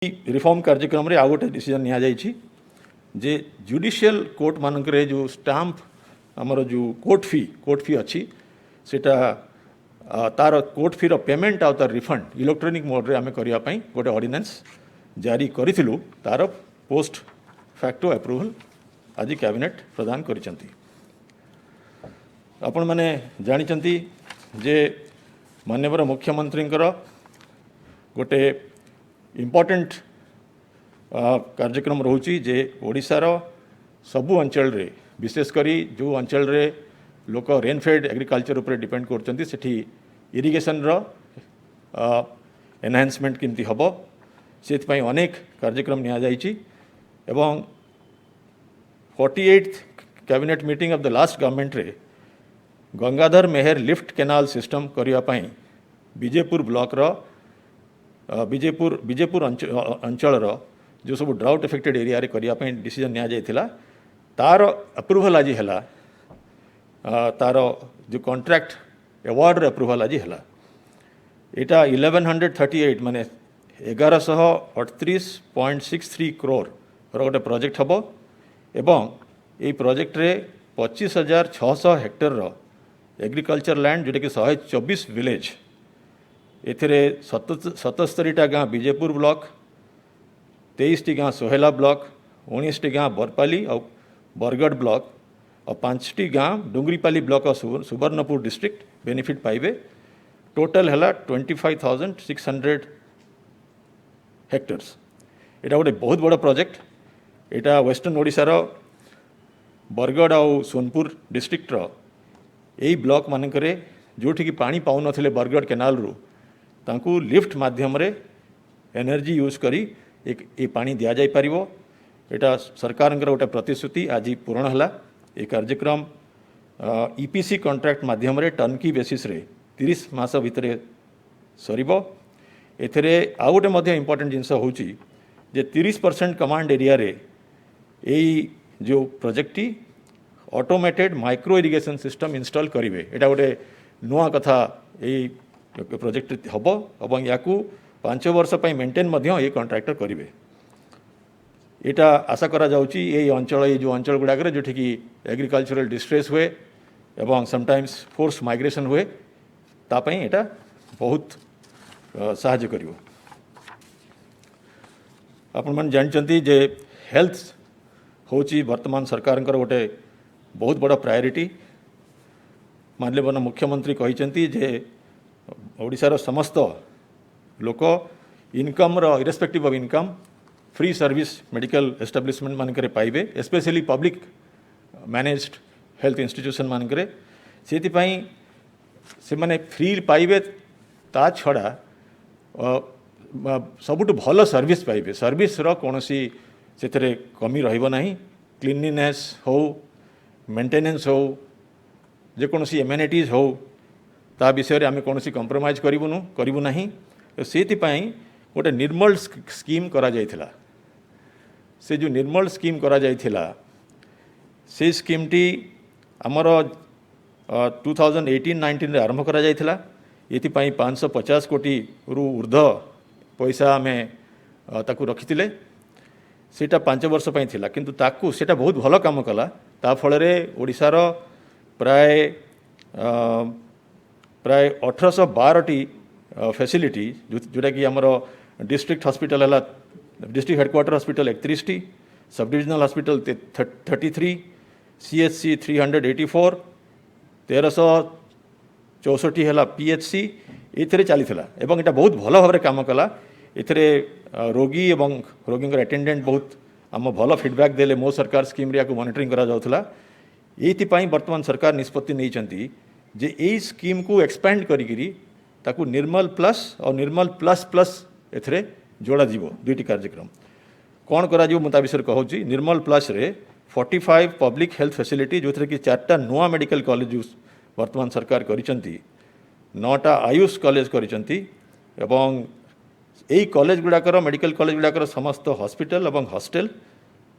Reform कार्यक्रम रे आउ गोटे डिसीजन निया जाइछि जे जुडिशियल कोर्ट मानक जो स्टाम्प आमर जो कोर्ट फी अच्छी सेटा तार कोर्ट फी रो पेमेंट आ तार रिफंड इलेक्ट्रॉनिक मोड रे आमे करिया पई गोटे ऑर्डिनेंस जारी करिथिलु तार पोस्ट फैक्टो अप्रूवल आज कैबिनेट प्रदान करिसंती। आपण माने जानिचंती जे माननीय मुख्यमंत्री गोटे इम्पोर्टेंट कार्यक्रम रोची जे ओडिशार सबु अंचल रे विशेषकर जो अंचल रे लोक रेनफेड एग्रीकल्चर उपर डिपेंड करचंती सेठी इरिगेशन रो एनहांसमेंट केमती हबो सेथ पई अनेक कार्यक्रम निया जाइछि एवं 48th cabinet meeting of the last government रे गंगाधर मेहर लिफ्ट केनाल सिस्टम करिया पई विजयपुर ब्लॉक रो विजयपुर अंचल जो सब ड्राउट इफेक्टेड एरिया रे करिया पई डिसीजन निया जाइथिला तार अप्रूवल आज हैला तार जो कॉन्ट्रैक्ट अवार्ड रे अप्रूवल आज हैला एटा 1138 माने 1138.63 करोड़ रो गोटे प्रोजेक्ट हबो एवं ए प्रोजेक्ट रे 25,600 हेक्टर रो एग्रीकल्चर लैंड जोटा कि 124 विलेज एथिरे 77 गाँ विजयपुर ब्लॉक 23 गाँ सोहेला ब्लॉक 19 गाँ बरपाली और बरगढ़ ब्लॉक और 5 गाँ डुंगरीपाली ब्लॉक और सुवर्णपुर डिस्ट्रिक्ट बेनिफिट पाइबे। टोटल है 25,600 हेक्टर्स। एटा गोटे बहुत बड़ा प्रोजेक्ट। एटा वेस्टर्न ओडिशार बरगढ़ और सोनपुर डिस्ट्रिक्ट यही ब्लॉक मानकरे जोठी की पानी पाउ नथिले बरगढ़ केनाल रु तांकू लिफ्ट माध्यम रे एनर्जी यूज करी एक ये पानी दिया जाय परिवो। एटा सरकार गोटे प्रतिश्रुति आज पूर्ण हला। ये कार्यक्रम ईपीसी कॉन्ट्रैक्ट माध्यम रे टर्नकी बेसिस रे 30 मास भितर सरीबो। एथरे आउ गोटे मध्य इंपोर्टेंट जिनस होची जे 30% कमांड एरिया रे यही जो project automated micro irrigation system install करेंगे। एटा गोटे नुआ कथा यही प्रोजेक्ट हम और या 5 वर्ष मेंटेन ये कॉन्ट्रैक्टर करेंगे। एटा आशा करा जाउची ये अंचल ये जो अंचल गुड़ाक जो कि एग्रीकल्चरल डिस्ट्रेस हुए एवं समटाइम्स फोर्स माइग्रेशन हुए तापाई एटा बहुत साहाय्य करिवो। आपण मन जानचंती जे हेल्थ होची वर्तमान सरकार गोटे बहुत बड़ा प्रायोरिटी। माननीय मुख्यमंत्री कहिसेंती जे ओडिशार समस्त लोक income irrespective of income free service medical establishment मानकरे पाइबे, specially public managed health institution मानकरे सेति पई से माने फ्री पाइबे। ता छड़ा सबुठ भल सर्विस पाइबे। सर्विस रो कोनोसी सेतरे कमी रहिबो नाही। क्लीनलीनेस हो मेंटेनेंस हो जेकोसी एमेनिटीज हो ता विषय आम कौन कंप्रोमाइज करूँ ना। तो से गोटे निर्मल स्कीम करा जाइथिला। से जो निर्मल स्कीम करा जाइथिला से स्कीम टी आमर 2018-19 रे आरंभ करा जाइथिला। ये 550 कोटी रु ऊर्ध पैसा आम ताकू रखिथिले। सेटा 5 वर्ष पई थिला किंतु ताकू सेटा बहुत भल काम कला। ता फल रे ओडिशार प्राय 1812 फैसिलिटी जोटा कि आमर डिस्ट्रिक्ट हॉस्पिटल है district headquarter hospital 31 sub divisional hospital 33 CHC 384 1364 है PHC ये चली एवं एटा बहुत भल भाव काम कला। एथरे रोगी एवं रोगी अटेंडेंट बहुत आम भल फीडबैक देले मो सरकार स्कीम रे मॉनिटरिंग करा जाउथला। ये वर्तमान सरकार निष्पत्ति नहीं जे यही स्कीम को एक्सपैंड करी ताकू निर्मल प्लस और निर्मल प्लस प्लस एथरे जोड़ा जीवो। दुईटी कार्यक्रम कौन करा जीवो मुता विषय कहूँ। निर्मल प्लस रे 45 पब्लिक हेल्थ फैसिलिटी जो कि 4टा नुआ मेडिकल कॉलेज वर्तमान सरकार करिसंती, 9टा आयुष कॉलेज करिसंती एवं यही कॉलेज गुड़ाकर मेडिकल कॉलेज गुड़ाकर समस्त हॉस्पिटल एवं हॉस्टेल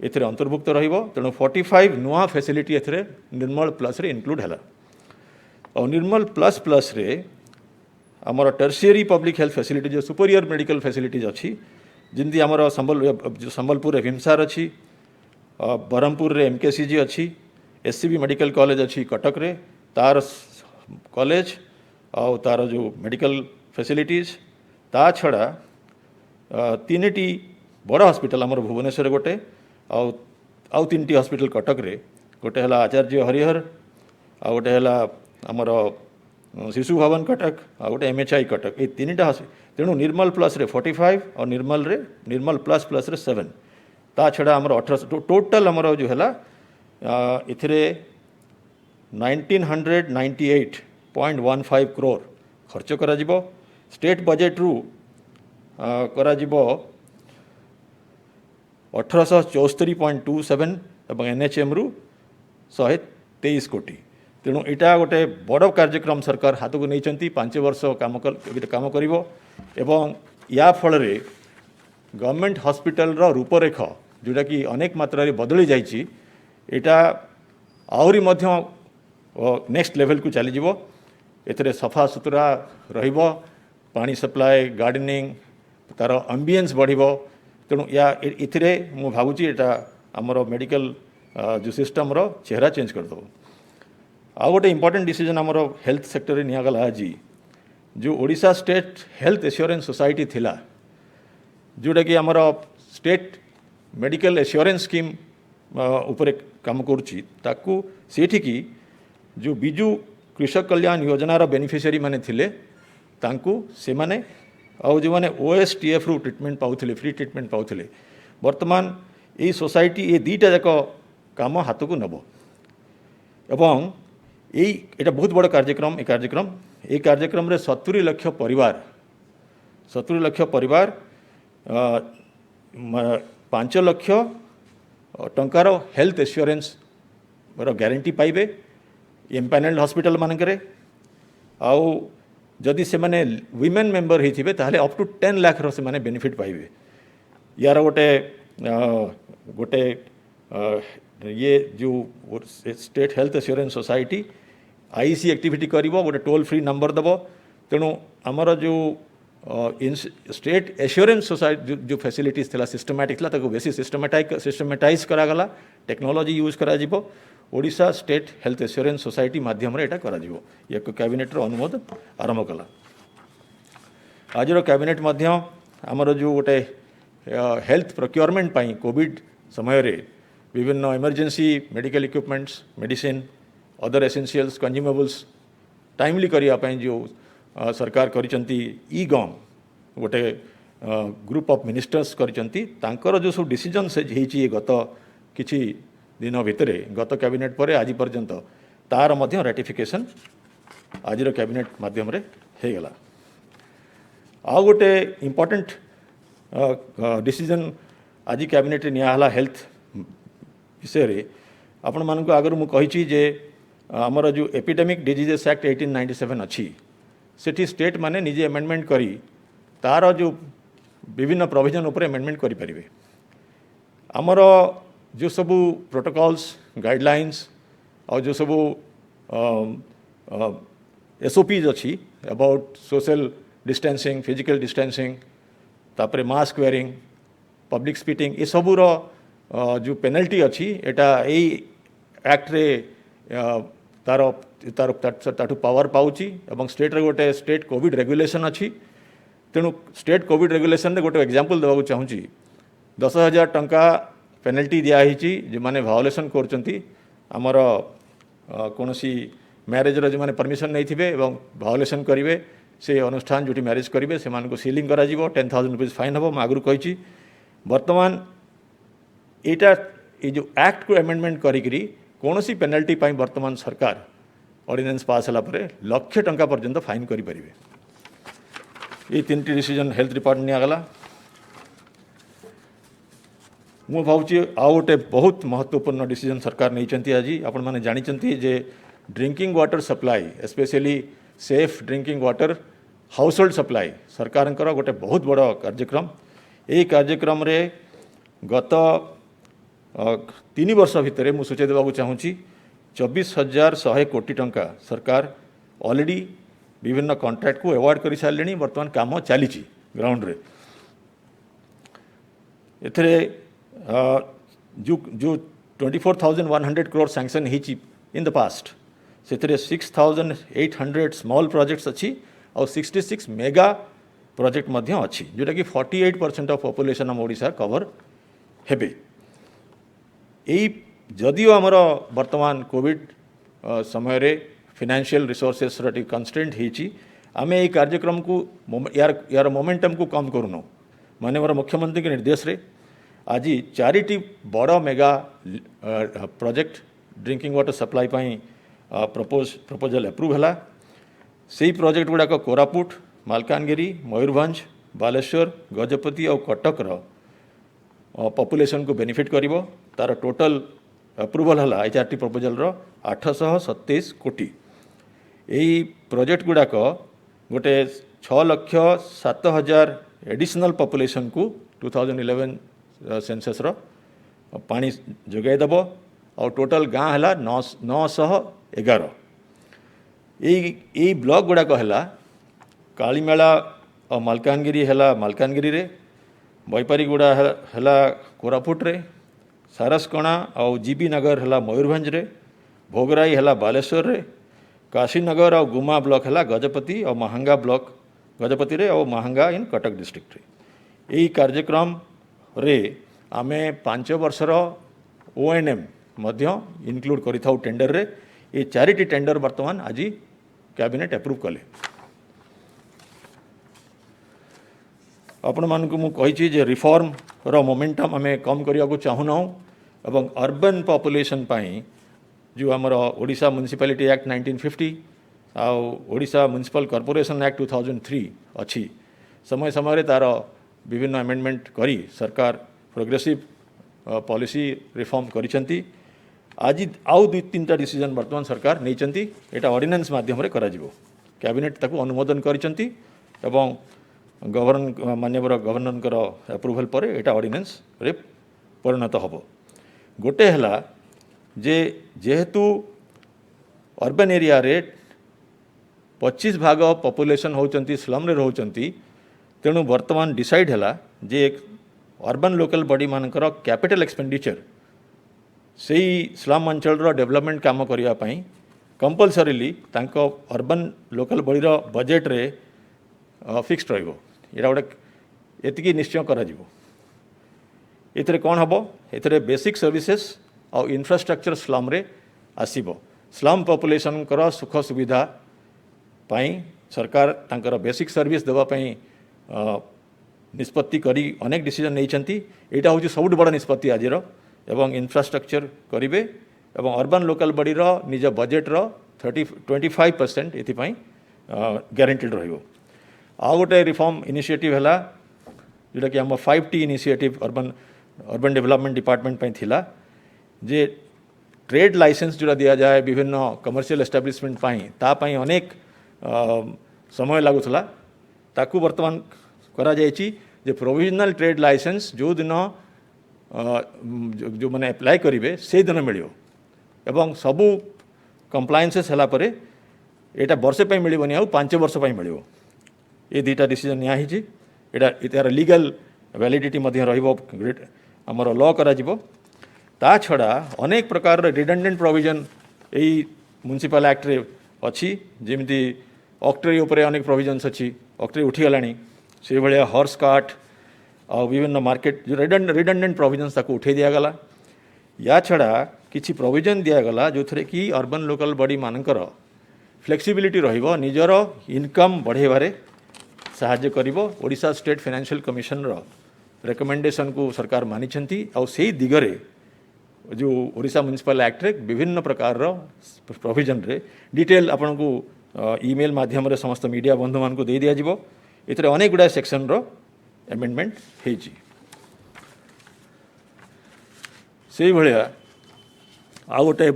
एथरे अंतर्भुक्त रहिबो। तेणु 45 नुआ फैसिलिटी एथरे निर्मल प्लस रे इंक्लूड हैला। और निर्मल प्लस प्लस रे आमर टर्शियरी पब्लिक हेल्थ फैसिलिटी जो सुपीरियर मेडिकल फैसिलिटीज अच्छी जमी आमर संबलपुर भीमसार अच्छी, ब्रह्मपुर रे एमकेसीजी अच्छी, एससीबी मेडिकल कॉलेज अच्छी कटक रे तार कॉलेज आउ तार जो मेडिकल फैसिलिटीज ता छड़ा तीन टी बड़ हॉस्पिटल आमर भुवनेश्वर गोटे आउ तीन टी हॉस्पिटल कटक रे गोटे हला आचार्य हरिहर आ गोटे हला आमर शिशु भवन कटक आ गोटे एमएचआई कटक ये तीन टा तेणु निर्मल प्लस रे 45 और निर्मल प्लस प्लस रे 7 ता छड़ा आमर 18 टोटल आमर जो हला इथिरे 1998.15 करोड़ खर्च करा जिवो। स्टेट बजेट रु करा जिवो 1874.27 एवं एनएचएम रु 123 कोटी। तेणु यहाँ गोटे बड़ कार्यक्रम सरकार हाथ को नहीं 5 वर्ष काम करिवो एवं या फल गवर्नमेंट हॉस्पिटल रो रूपरेख जोटा कि अनेक मात्रा रे बदली जाइए यहाँ आहरी मध्य नेक्स्ट लेवल को चली जीवो। एथरे सफा सुतरा रहिबो, पानी सप्लाय गार्डनिंग तार एम्बियंस बढ़िबो। तेणु या इथिरे मु भावुची एटा हमरो मेडिकल जो सिस्टम रो चेहरा चेंज कर दो। आ गोटे इंपोर्टेंट डिसीजन हमरो हेल्थ सेक्टर रे निया गला आज जो Odisha state health assurance society थिला जोटा कि हमरो स्टेट मेडिकल एश्योरेंस स्कीम उपरे काम करुची ताकू सेठी की जो बिजु कृषक कल्याण योजनार बेनिफिशियरी माने थिले तांकू से माने आउ जो माने ओएसटीएफ रु ट्रीटमेंट पाउथिले फ्री ट्रीटमेंट पाउथिले वर्तमान ये सोसाइटी ये दीटा जाक काम हाथ को नब एवं एटा बहुत बड़ कार्यक्रम ये कार्यक्रम रे 70 लाख परिवार 5 लाख टंकार हेल्थ एश्योरेंस गारंटी पाइबे एम्पानेल्ड हॉस्पिटल मानकरे आउ जदि से माने वीमेन मेंबर होइथिबे ताहले अप टू 10 लाख रो से माने बेनिफिट पाइबे। यार गोटे ये जो स्टेट हेल्थ एश्योरेंस सोसाइटी आईसी एक्टिविटी करिवो गोटे टोल फ्री नंबर दबो। तेणु आमर जो स्टेट एश्योरेंस सोसाइटी जो फैसिलिटीज थिला सिस्टमैटिक ताको बेसी सिस्टमेटाइज करागला टेक्नोलॉजी यूज करा जिवो। Odisha state health assurance society माध्यम रे एटा करा जिवो। ये कैबिनेट रो अनुमोदन आरंभ कला। आज कैबिनेट माध्यम आमर जो गोटे हेल्थ प्रोक्योरमेंट पाई कोविड समय रे विभिन्न emergency medical equipments medicine other essentials consumables timely करिया पाई जो सरकार करिसंती ई गम गोटे ग्रुप ऑफ मिनिस्टर्स करिसंती तांकर जो सब डिसीजन से हेची गत किछि दिन भितरे गत कैबिनेट पर आज पर्यंत तार मध्य रेटिफिकेशन आज कैबिनेट माध्यम रे हे गला। आ गोटे इंपोर्टेंट डिसीजन आज कैबिनेट रे निया हला हेल्थ विषय रे आपण मानक आगर मु कहिछि जे हमर जो एपिडेमिक डिजीजेस एक्ट 1897 अच्छी सेठी स्टेट माने निजे अमेंडमेंट करी तार जो विभिन्न प्रोविजन उपर अमेंडमेंट करि परिबे। हमर जो सबू प्रोटोकॉल्स गाइडलाइंस और जो सबू एसओपीज अच्छी about social distancing physical distancing तापरे मास्क वेयरिंग पब्लिक स्पीकिंग ये सबूर जो पेनल्टी अच्छी एटा यही एक्ट रे तार तार ताठू पावर पाउची एवं स्टेट रे गोटे स्टेट कोविड रेगुलेशन अच्छी। तेणु स्टेट कोविड रेगुलेशन रे गोटे एग्जांपल देवाक चाहूँगी 10,000 टंका पेनल्टी दिखाई जो मैंने भायोलेसन करमर कौन सी मैरेज जो मैंने परमिशन नहीं थे भायोलेसन करेंगे से अनुष्ठान जो मैरेज करेंगे से सीलिंग करा 10,000 रुपीज फाइन हम आगु कही। बर्तमान यहाँ ये जो एक्ट को अमेंडमेंट करी कौन सी पेनल्टी पाई बर्तमान सरकार ऑर्डिनेंस पास होला परे लाख टंका पर्यंत फाइन करि परिबे। ये 3टी डिसीजन हेल्थ डिपार्टमेंट नियागला। मु भावुची आउ गोटे बहुत महत्वपूर्ण डिसीजन सरकार नहीं आज आपण माने जानी जे drinking water supply specially safe drinking water household supply सरकार गोटे बहुत बड़ कार्यक्रम। यही कार्यक्रम रे गत 3 वर्ष भितर मु सूचय देवाक चाहूँगी 24,100 कोटी टंका सरकार ऑलरेडी विभिन्न कॉन्ट्रैक्ट को अवार्ड कर सारे बर्तमान काम चली ग्राउंड रे। एथिरे जो 24,100 crore सैंक्शन होती इन द पास्ट से 6,800 स्मॉल प्रोजेक्ट्स अच्छी और 66 मेगा प्रोजेक्ट मध्य अच्छी जोटा कि 48% ऑफ पॉपुलेशन हम ओडिशा कवर हेबे। यही जदियो आमर वर्तमान कोविड समय रे फाइनेंशियल रिसोर्सेस टी कंस्ट्रेंट होती आम ये कार्यक्रम को यार मोमेंटम को कम करूँ माननीय मुख्यमंत्री के निर्देश रे आज 4टी बड़ mega project drinking water supply proposal approve है। से प्रोजेक्ट गुड़ाक कोरापुट मालकानगिरी मयूरभंज बालेश्वर गजपति और कटक पॉपुलेशन को बेनिफिट करिवो। तार टोटल अप्रूवल है ये 4टी प्रपोजल 827 कोटी। यही प्रोजेक्ट गुड़ाक गोटे 6,07,000 एडिशनल पॉपुलेशन को 2011 सेंसस पानी जोगाईदेव और टोटल गाँ है 911। यही ब्लॉक गुड़ाक है कालीमेला और मालकानगिरी है मालकानगिरी रे, बैपारीगुड़ा है कोरापुट रे, सारसकणा और जीबी नगर है मयूरभंज रे, भोगराई है बालेश्वर रे, काशीनगर और गुमा ब्लॉक है गजपति और महांगा ब्लॉक गजपति रे और महांगा इन कटक डिस्ट्रिक्ट रे। यही कार्यक्रम रे आमे 5 वर्षर ONM मध्य इनक्लूड करिथाउ टेंडर रे। ये 4टी टेंडर वर्तमान आज कैबिनेट अप्रूव कले। आपण मानकु मु कहिछि जे रिफॉर्म रो मोमेंटम आमे कम करिया को चाहुना एवं अर्बन पॉपुलेशन पाई जो आमर ओडिशा म्युनिसिपैलिटी एक्ट 1950 आउ ओडिशा म्युनिसिपल कॉर्पोरेशन एक्ट 2003 अच्छी समय समय रे तार विभिन्न अमेंडमेंट करी सरकार प्रोग्रेसिव पॉलिसी रिफॉर्म करिसेंती। आज आउ 2-3टा डिसीजन वर्तमान सरकार नहीं एटा ऑर्डिनेंस माध्यम रे करा जिवो। कैबिनेट ताकू अनुमोदन करिसेंती एवं माननीय गवर्नर अप्रूवल पर एटा ऑर्डिनेंस रे परिणत हबो। गोटे हला जे जेहेतु अर्बन एरिया रे 25 भाग पॉपुलेशन होचंती स्लम रे रहउचंती तेणु वर्तमान डिसाइड है जे अर्बन लोकल बॉडी मानकर कैपिटल एक्सपेंडिचर से स्लम अंचल डेवलपमेंट काम करने कंपलसरीली तांको अर्बन लोकल बॉडी बजेट रे फिक्स्ड रहिबो। एटा गोटे एतिकी निश्चय करा जिवो। एथिरे कोन हबो एथिरे बेसिक सर्विसेस और इंफ्रास्ट्रक्चर स्लम रे आसीबो। स्लम पॉपुलेशन कर सुख सुविधा पाई सरकार तांकर बेसिक सर्विस देवा पाई निष्पत्ति करी अनेक डिसीजन नहीं। यहाँ हूँ सब बड़ निष्पत्ति आज एवं इंफ्रास्ट्रक्चर करेंगे एवं अर्बन लोकल बॉडी निज बजेट 25% ये ग्यारंटीड रहिबो। आ गोटे रिफॉर्म इनिशिएटिव है जोटा कि आम 5T initiative urban development department थिला जे ट्रेड लाइसेंस जोड़ा दि जाए विभिन्न कमर्शियल एस्टाब्लिशमेंट तापाई अनेक समय लगुला ताकू वर्तमान करा जायछि जे प्रोविजनल ट्रेड लाइसेंस जो दिन जो मैंने अप्लाई करेंगे से दिन मिल एवं सबू कंप्लायंसेस है पर यहाँ वर्षे मिलनी आ 5 वर्ष मिल ये 2टा डिसीजन निया लीगल वैलिडिटी ग्रेट आमर लॉ करा जिवो। ता छड़ा अनेक प्रकार रिडंडेंट प्रोविजन यही म्युनिसिपल एक्ट रे अच्छी जमी ऑक्ट्री उपरे अनेक प्रोविजन्स अच्छी ऑक्ट्री उठीगलानी से भाया हॉर्स कार्ट और विभिन्न मार्केट जो रिडंडेंट प्रोविजन्स ताको उठे दिगला। या छड़ा किसी प्रोविजन दिगला जो थे कि अर्बन लोकल बॉडी मानकर फ्लेक्सिबिलिटी रहिबो निजर इनकम बढ़ेबारे साहाय्य करिवो। Odisha state financial commission recommendation को सरकार मानिछंती और से दिगरे जो ओडिशा म्युनिसिपल एक्ट रे विभिन्न प्रकार प्रोविजन रे डिटेल आपन को ईमेल माध्यम रे समस्त मीडिया बंधु मान को दे दिया जिवो। इतरे अनेक गुड़ा सेक्शन रो अमेंडमेंट हेची। से भाया आ गोटे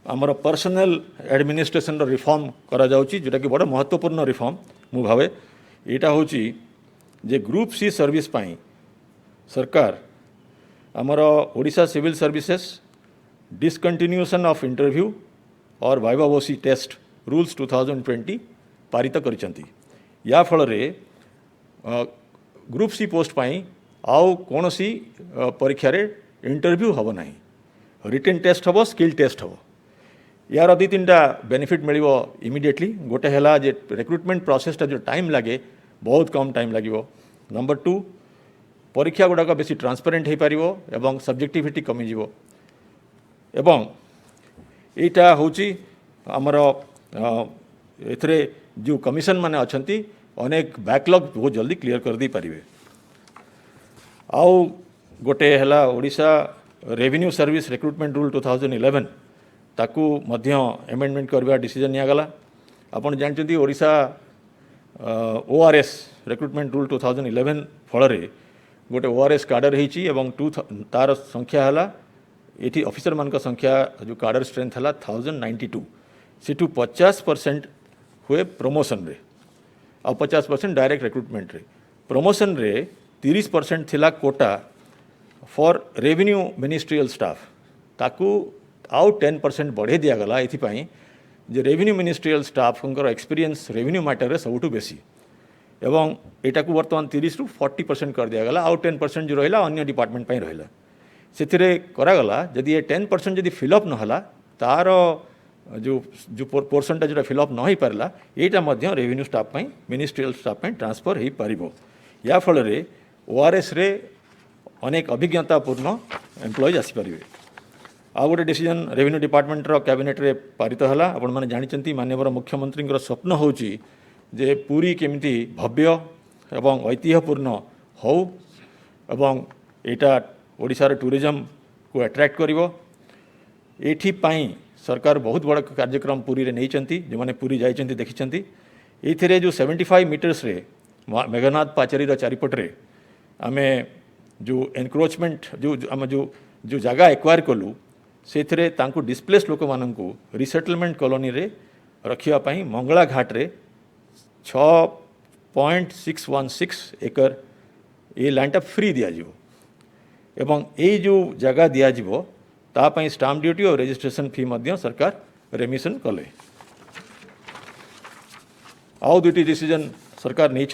आमर पर्सनल एडमिनिस्ट्रेशन रिफॉर्म करा जाउची जोटा कि बड़ महत्वपूर्ण रिफॉर्म मु भावे। यहाँ हूँ जे ग्रुप सी सर्विस पाई सरकार आमर Odisha civil services discontinuation of interview और वाइवावोसी टेस्ट रूल्स 2020 पारित करिसेंती। या फल रे ग्रुप सी पोस्ट पाई आउ कौन सी परीक्षा रे इंटरव्यू हम ना रिटेन टेस्ट हम स्किल टेस्ट हम यार दी तीन टा बेनिफिट मिल इमिडिएटली गोटे है जे रिक्रुटमेंट प्रोसेसटा जो टाइम लगे बहुत कम टाइम लगे नंबर 2 परीक्षा गुड़ाक बेसी ट्रांसपेरेंट हो पार एवं सब्जेक्टिविटी कमिज एवं यहाँ हूँ आमर ए जो कमिशन माने अच्छी अनेक बैकलॉग बहुत जल्दी क्लियर कर दी पारे आउ गोटे है Odisha revenue service recruitment rule 2011 ताकू मध्य एमेंडमेंट करवा डिसीजन निगला आपड़ जानते ओडिशा ORS रिक्रुटमेंट रूल 2011 फल गोटे ORS कार्डर हो तार संख्या है ये ऑफिसर मान संख्या जो कार्डर स्ट्रेंथ है 1092 से 50% हुए प्रमोशन रे आ 50% डायरेक्ट रिक्रुटमेंट रे प्रमोशन रे 30% थिला quota for revenue ministerial staff ताकू आउ 10% बढ़े दिगला ये जे revenue ministerial staff experience revenue matter रे सबुठु बेसी एवं एटा को वर्तमान 30 ରୁ 40% कर दिगला आउ 10% जो रहा अन्य डिपार्टमेंट पर रहा से करागला जदि ये 10% जदि फिलअप नहला तार जो जो पोर्सनटा जो फिलअप न हो पारा यहाँ revenue staff ministerial staff transfer हो पार या फल ORS रे अनेक अभिज्ञतापूर्ण एम्प्लॉइज आसीपर आउ गोटे डिसीजन रेवेन्यू डिपार्टमेंट कैबिनेट रे पारित है आपण मैंने जानते माननीय मुख्यमंत्री स्वप्न हूँ जे पुरी केमिति भव्य एवं ऐतिह्यपूर्ण हो एवं यहाँ ओडिशार टूरिज्म को अट्रैक्ट करिवो एठिपाई सरकार बहुत बड़ा कार्यक्रम पुरी रे नहीं जो मैंने पुरी जाइछन्ति देखिछन्ति एथिरे जो 75 मीटर्स रे मेघनाथ पाचेरी चारिपटे आमे जो एनक्रोचमेंट जो आम जो जगह एक्वायर कलु से डिस्प्लेस लोक मानू रिसेटलमेंट कॉलोनी रे रखिया पाई मंगला घाट रे 6.616 एकर ये लैंडटा फ्री दिज्व एवं ये जो जगह दिज्व तापाई स्टाम्प ड्यूटी और रजिस्ट्रेशन फी मध्य सरकार रेमिशन कले आउ दुटी डिसीजन सरकार नहीं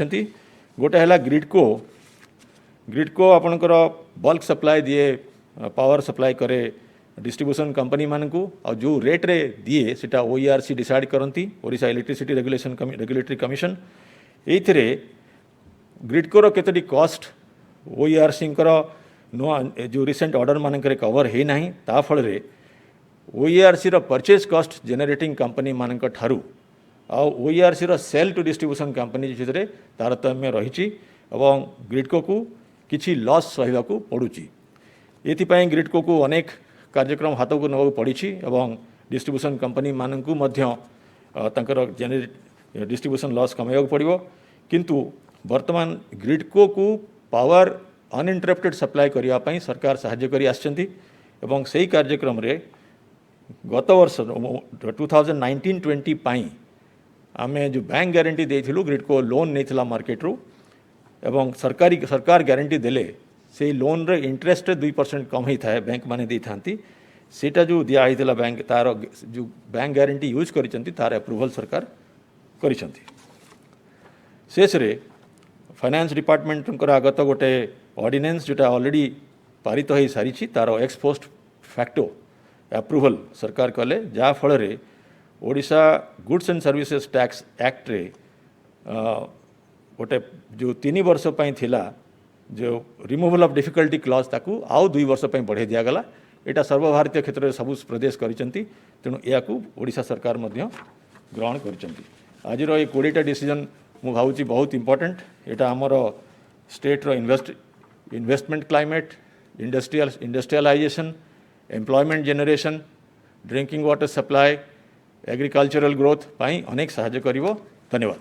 गोटे है ग्रिडको आपणकर बल्क सप्लाई दिए पावर सप्लाई करे डिस्ट्रीब्यूशन कंपनी मानकू और जो रेट रे दिए सीटा OERC डिसाइड करती ओडिशा इलेक्ट्रिसिटी रेगुलेटरी कमिशन ये ग्रिडकोर केतोटी कॉस्ट OERC नुआ जो रिसेंट ऑर्डर मानक कवर है ना ता फल OERC रो परचेज कॉस्ट जेनेरेटिंग कंपनी मानक ठारू आ OERC रो सेल टू डिस्ट्रीब्यूशन कंपनी जो तारतम्य रही ग्रिडको को किसी लॉस सहवाक पड़ुची ये ग्रिडको को अनेक कार्यक्रम हाथ को नवा पड़ी एवं डिस्ट्रीब्यूशन कंपनी मानकू डिस्ट्रीब्यूशन लॉस कमाइक पड़ो किंतु वर्तमान ग्रिडको को पावर अनइंटरप्टेड सप्लाई करने सरकार साहाय्य करी आछंती एवं सही कार्यक्रम रे गत वर्ष 2019-20 पाई आमे जो बैंक गारंटी देथिलु ग्रिडको लोन नहीं मार्केट रू एवं सरकार गारंटी देले से लोन रे इंटरेस्ट 2% कम होता है बैंक माने दी थांती सेटा जो दिया होता बैंक तार जो बैंक गारंटी यूज करिसंती तार अप्रूवल सरकार करिसंती शेष रे फाइनेंस डिपार्टमेंट आगत गोटे ऑर्डिनेंस जोटा ऑलरेडी पारित हो सारी तार एक्स पोस्ट फैक्टो अप्रूवल सरकार कले जहाँ फल Odisha goods and services tax act रे गोटे जो 3 वर्ष पई थिला जो रिमूवल ऑफ डिफिकल्टी क्लॉज ताकू आउ 2 वर्ष पई बढ़े दियागला एटा सर्वभारतीय क्षेत्र में सबु प्रदेश करिसंती तेणु या ओडिशा सरकार मध्य ग्रहण करिसंती आज ये 20टा डिसीजन मु भावुची बहुत इंपोर्टेंट एटा हमर स्टेट रो investment climate industrialisation employment generation drinking water supply agricultural growth पाई अनेक सहायता करिवो। धन्यवाद।